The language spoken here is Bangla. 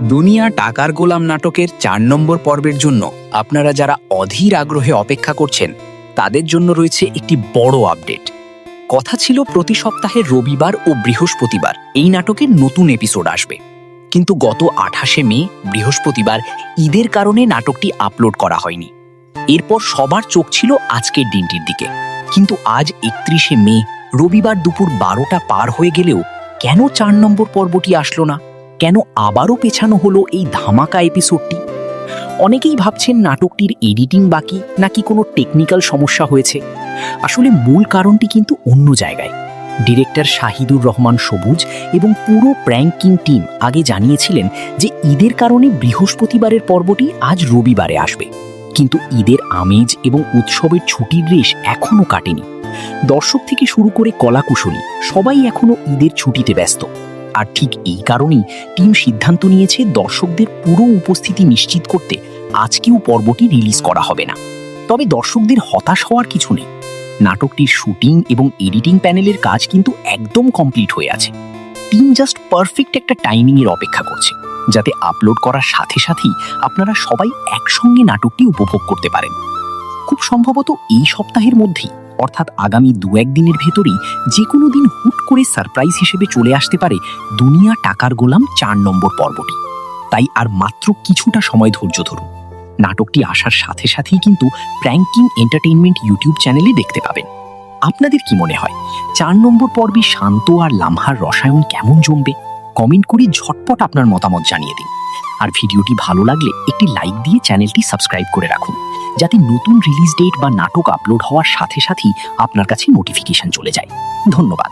দুনিয়া টাকার গোলাম নাটকের ৪ নম্বর পর্বের জন্য আপনারা যারা অধীর আগ্রহে অপেক্ষা করছেন তাদের জন্য রয়েছে একটি বড় আপডেট। কথা ছিল প্রতি সপ্তাহে রবিবার ও বৃহস্পতিবার এই নাটকের নতুন এপিসোড আসবে, কিন্তু গত ২৮শে মে বৃহস্পতিবার ঈদের কারণে নাটকটি আপলোড করা হয়নি। এরপর সবার চোখ ছিল আজকের দিনটির দিকে, কিন্তু আজ ৩১শে মে রবিবার দুপুর ১২টা পার হয়ে গেলেও কেন ৪ নম্বর পর্বটি আসলো না? কেন আবারও পেছানো হলো এই ধামাকা এপিসোডটি? অনেকেই ভাবছেন নাটকটির এডিটিং বাকি নাকি কোনো টেকনিক্যাল সমস্যা হয়েছে। আসলে মূল কারণটি কিন্তু অন্য জায়গায়। ডিরেক্টর শাহিদুর রহমান সবুজ এবং পুরো প্র্যাঙ্কিং টিম আগে জানিয়েছিলেন যে ঈদের কারণে বৃহস্পতিবারের পর্বটি আজ রবিবারে আসবে, কিন্তু ঈদের আমেজ এবং উৎসবের ছুটির রেশ এখনও কাটেনি। দর্শক থেকে শুরু করে কলাকুশলী সবাই এখনও ঈদের ছুটিতে ব্যস্ত। আর ঠিক এই কারণেই টিম সিদ্ধান্ত নিয়েছে দর্শকদের পুরো উপস্থিতি নিশ্চিত করতে আজকেও পর্বটি রিলিজ করা হবে না। তবে দর্শকদের হতাশ হওয়ার কিছু নেই। নাটকটির শুটিং এবং এডিটিং প্যানেলের কাজ কিন্তু একদম কমপ্লিট হয়ে আছে। টিম জাস্ট পারফেক্ট একটা টাইমিংয়ের অপেক্ষা করছে, যাতে আপলোড করার সাথে সাথেই আপনারা সবাই একসঙ্গে নাটকটি উপভোগ করতে পারেন। খুব সম্ভবত এই সপ্তাহের মধ্যেই, অর্থাৎ আগামী ২-১ দিনের ভেতরেই যে কোনো দিন হুট করে সারপ্রাইজ হিসেবে চলে আসতে পারে দুনিয়া টাকার গোলাম ৪ নম্বর পর্বটি। তাই আর মাত্র কিছুটা সময় ধৈর্য ধরুন। নাটকটি আসার সাথে সাথেই কিন্তু প্র্যাঙ্কিং এন্টারটেইনমেন্ট ইউটিউব চ্যানেলে দেখতে পাবেন। আপনাদের কি মনে হয় ৪ নম্বর পর্বে শান্ত আর লামহার রসায়ন কেমন জমবে? কমেন্ট করে ঝটপট আপনার মতামত জানিয়ে দিন। আর ভিডিওটি ভালো লাগলে একটি লাইক দিয়ে চ্যানেলটি সাবস্ক্রাইব করে রাখুন, যাতে নতুন রিলিজ ডেট বা নাটক আপলোড হওয়ার সাথে সাথেই আপনার কাছে নোটিফিকেশন চলে যায়। ধন্যবাদ।